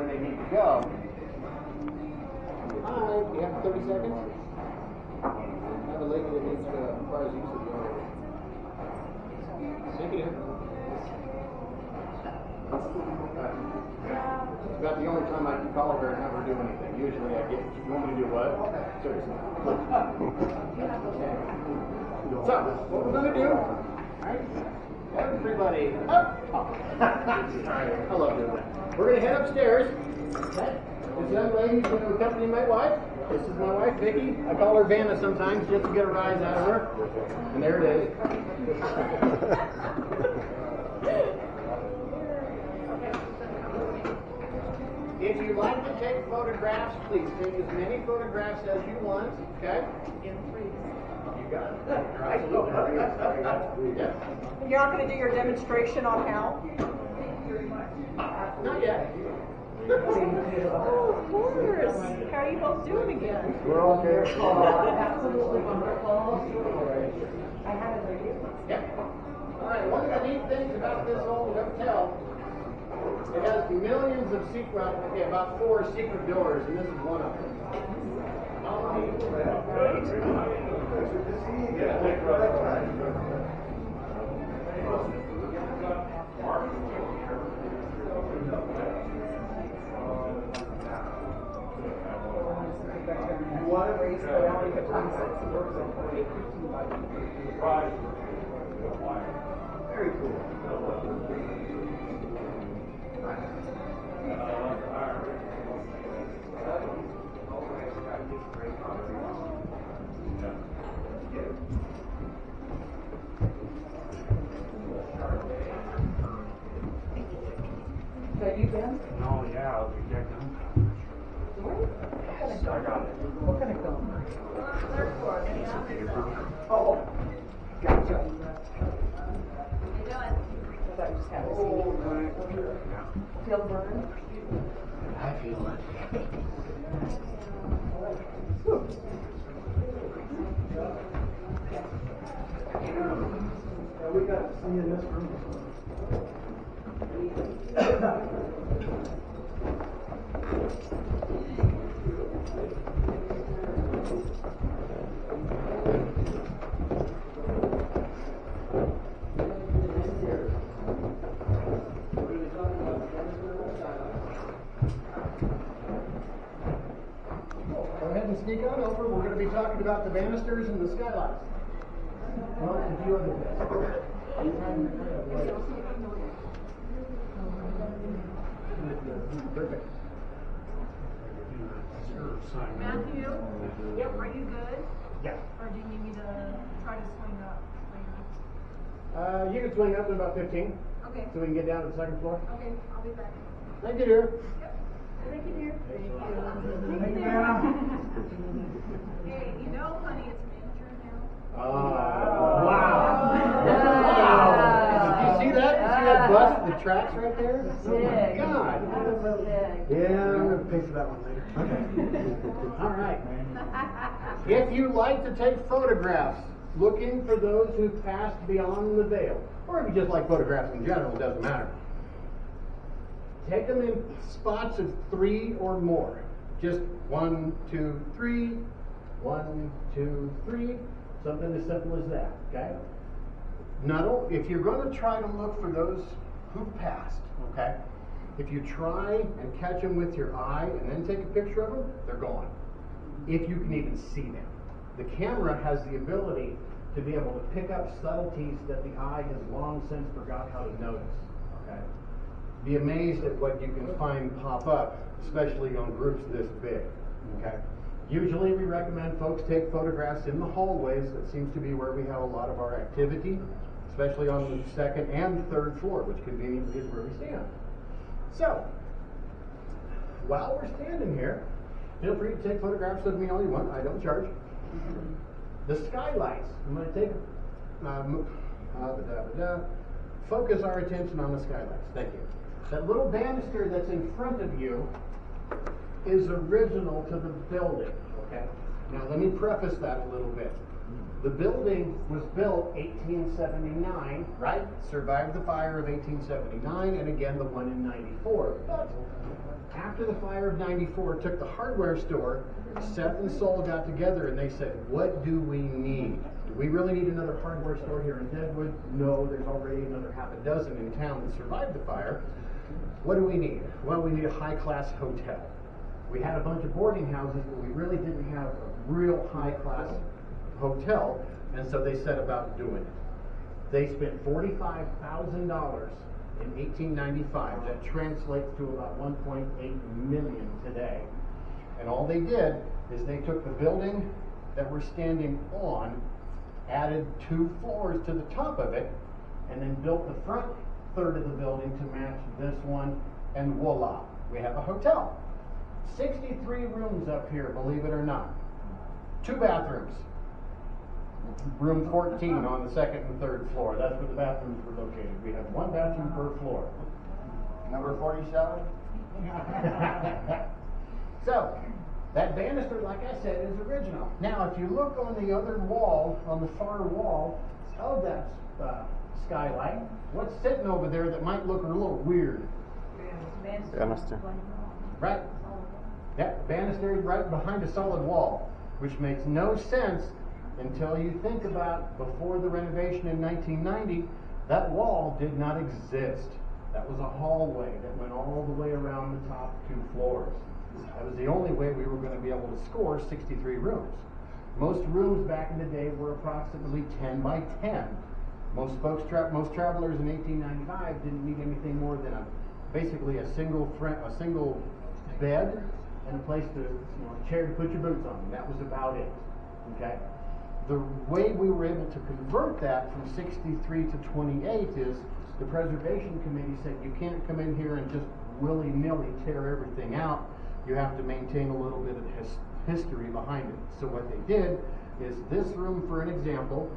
they need to go. Hi, do you have 30 seconds? I have a lady that needs prize use of the elevator. Take it in. It's about the only time I can call her and have her do anything. Usually I get, you want me to do what? Seriously. So, what we're going to do, alright, everybody up top. I love doing that. We're going to head upstairs. Okay? This young lady is going to accompany my wife. This is my wife, Vicki. I call her Vanna sometimes just to get a rise out of her. And there it is. If you like to take photographs, please take as many photographs as you want, okay? In freeze. You got it. You're absolutely right. Yes. You're not going to do your demonstration on how? Not yet. Oh, of course. How are you both doing again? We're all here. Absolutely wonderful. I have it ready. Yep. All right, one of the neat things about this old hotel, it has millions of secret, okay, about 4 secret doors, and this is one of them. Very cool. Have you been? No, yeah, I'll be checking them. I got it. What kind of film? Paper. Oh, gotcha. How you doing? I thought you just had to Yeah. feel the burn. I feel it. We got to see in this room. Go ahead and sneak on over. We're going to be talking about the banisters and the skylights. Well, a few other things. Perfect. Matthew? Yep. Are you good? Yeah. Or do you need me to try to swing up later? You can swing up in about 15. Okay. So we can get down to the second floor. Okay, I'll be back. Thank you, dear. Yep. Thank you, dear. Thank you. Thank you, dear. Hey, you know, honey, it's manager now. Wow. Did you see that? Did you see that bus? The tracks right there? Oh my God. Yeah, I'm going to pay for that one later. Okay. All right. If you like to take photographs, looking for those who passed beyond the veil, or if you just like photographs in general, it doesn't matter. Take them in spots of 3 or more. Just 1, 2, 3, 1, 2, 3. Something as simple as that, okay? If you're going to try to look for those who've passed, okay? If you try and catch them with your eye and then take a picture of them, they're gone. If you can even see them. The camera has the ability to be able to pick up subtleties that the eye has long since forgot how to notice, okay? Be amazed at what you can find pop up, especially on groups this big, okay? Usually we recommend folks take photographs in the hallways. That seems to be where we have a lot of our activity, especially on the second and third floor, which conveniently is where we stand. So, while we're standing here, feel free to take photographs of me all you want. I don't charge. The skylights. I'm going to take focus our attention on the skylights. Thank you. That little banister that's in front of you is original to the building. Okay. Now let me preface that a little bit. The building was built 1879, right? Survived the fire of 1879, and again the one in 94. But after the fire of '94, took the hardware store, Seth and Sol got together and they said, what do we need? Do we really need another hardware store here in Deadwood? No, there's already another half a dozen in town that survived the fire. What do we need? Well, we need a high-class hotel. We had a bunch of boarding houses, but we really didn't have a real high-class hotel, and so they set about doing it. They spent $45,000 in 1895. That translates to about 1.8 million today. And all they did is they took the building that we're standing on, added 2 floors to the top of it, and then built the front third of the building to match this one, and voila, we have a hotel. 63 rooms up here, believe it or not. 2 bathrooms. Room 14 on the 2nd and 3rd floor. That's where the bathrooms were located. We have 1 bathroom per floor. Number 47? So, that banister, like I said, is original. Now, if you look on the other wall, on the far wall of that skylight, what's sitting over there that might look a little weird? Banister. Right? That banister is right behind a solid wall, which makes no sense until you think about before the renovation in 1990, that wall did not exist. That was a hallway that went all the way around the top 2 floors. That was the only way we were going to be able to score 63 rooms. Most rooms back in the day were approximately 10 by 10. Most travelers in 1895 didn't need anything more than basically a single bed and a place to, a chair to put your boots on. That was about it. Okay. The way we were able to convert that from 63 to 28 is the preservation committee said you can't come in here and just willy-nilly tear everything out. You have to maintain a little bit of history behind it. So what they did is this room, for an example,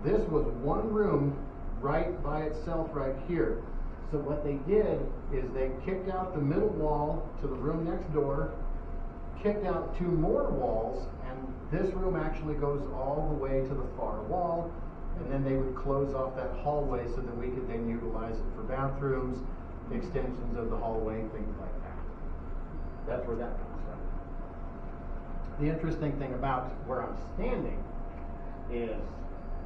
this was 1 room right by itself right here. So what they did is they kicked out the middle wall to the room next door, kicked out 2 more walls, and this room actually goes all the way to the far wall, and then they would close off that hallway so that we could then utilize it for bathrooms, extensions of the hallway, things like that. That's where that comes from. The interesting thing about where I'm standing is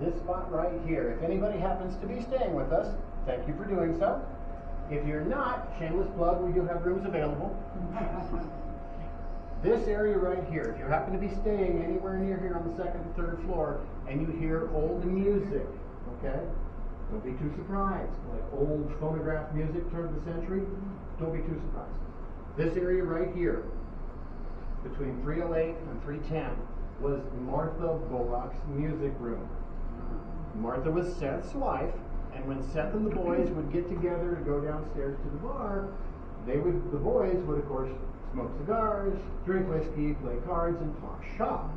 this spot right here. If anybody happens to be staying with us, thank you for doing so. If you're not, shameless plug, we do have rooms available. This area right here, if you happen to be staying anywhere near here on the 2nd and 3rd floor and you hear old music, okay? Don't be too surprised. Like old phonograph music, turn of the century, don't be too surprised. This area right here, between 308 and 310, was Martha Bullock's music room. Martha was Seth's wife, and when Seth and the boys would get together to go downstairs to the bar, the boys would, of course, smoke cigars, drink whiskey, play cards, and talk shop.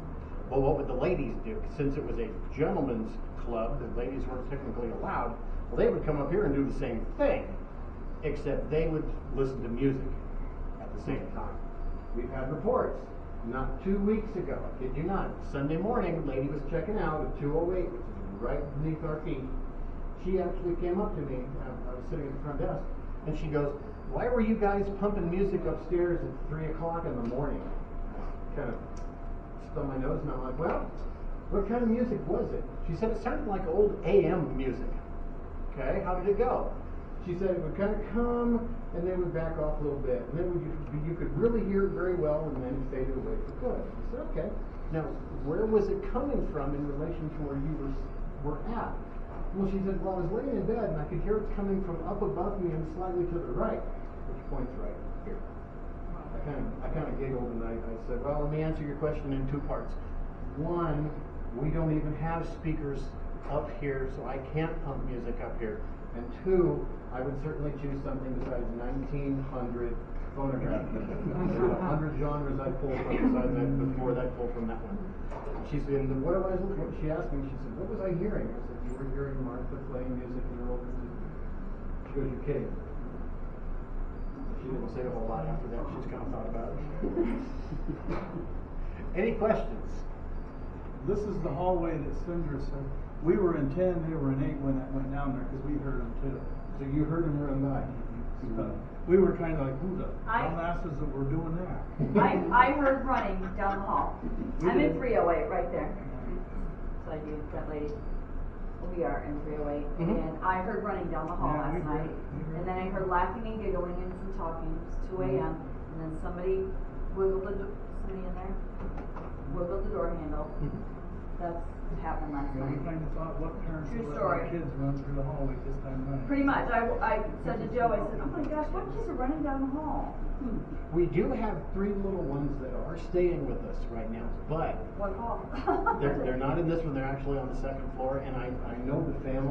Well, what would the ladies do? Since it was a gentleman's club, the ladies weren't technically allowed, well, they would come up here and do the same thing, except they would listen to music at the same time. We've had reports. Not 2 weeks ago, I kid you not, Sunday morning, a lady was checking out at 208, which is right beneath our feet. She actually came up to me, I was sitting at the front desk, and she goes, "Why were you guys pumping music upstairs at 3 o'clock in the morning?" I kind of stubbed my nose, and I'm like, "Well, what kind of music was it?" She said it sounded like old AM music. Okay, how did it go? She said it would kind of come, and then would back off a little bit, and then you could really hear it very well, and then it faded away for good. I said, "Okay, now where was it coming from in relation to where you were at?" Well, she said, "Well, I was laying in bed, and I could hear it coming from up above me and slightly to the right," which points right here. I kind of giggled, and I said, "Well, let me answer your question in 2 parts. One, we don't even have speakers up here, so I can't pump music up here. And 2, I would certainly choose something besides 1900 phonograph music. There's 100 genres I pull from besides that, before that pull from that one." She said, she asked me, she said, "What was I hearing?" I said, "You were hearing Martha playing music in her old room." She goes, "You're kidding." She didn't say a whole lot after that. She just kind of thought about it. Any questions? This is the hallway that Cinder said. We were in 10, they were in 8 when that went down there because we heard them too. So you heard them run by. stuff. We were kind of like, who the I- dumbasses that were doing that? I heard running down the hall. We I'm in did. 308 right there. So I do, that lady. We are in 308. And I heard running down the hall Yeah, we last did. night. We did. And then I heard laughing and giggling and some talking. It was 2 a.m. And then somebody wiggled somebody in there, wiggled the door handle. That's what happened last Yeah, we night. kind of thought, what parents True would let story. their kids run through the hallway this time of night? Pretty much. I said to Joe, I said, oh my gosh, what kids are running down the hall? We do have 3 little ones that are staying with us right now, but What hall? they're not in this one. They're actually on the 2nd floor, and I know the family.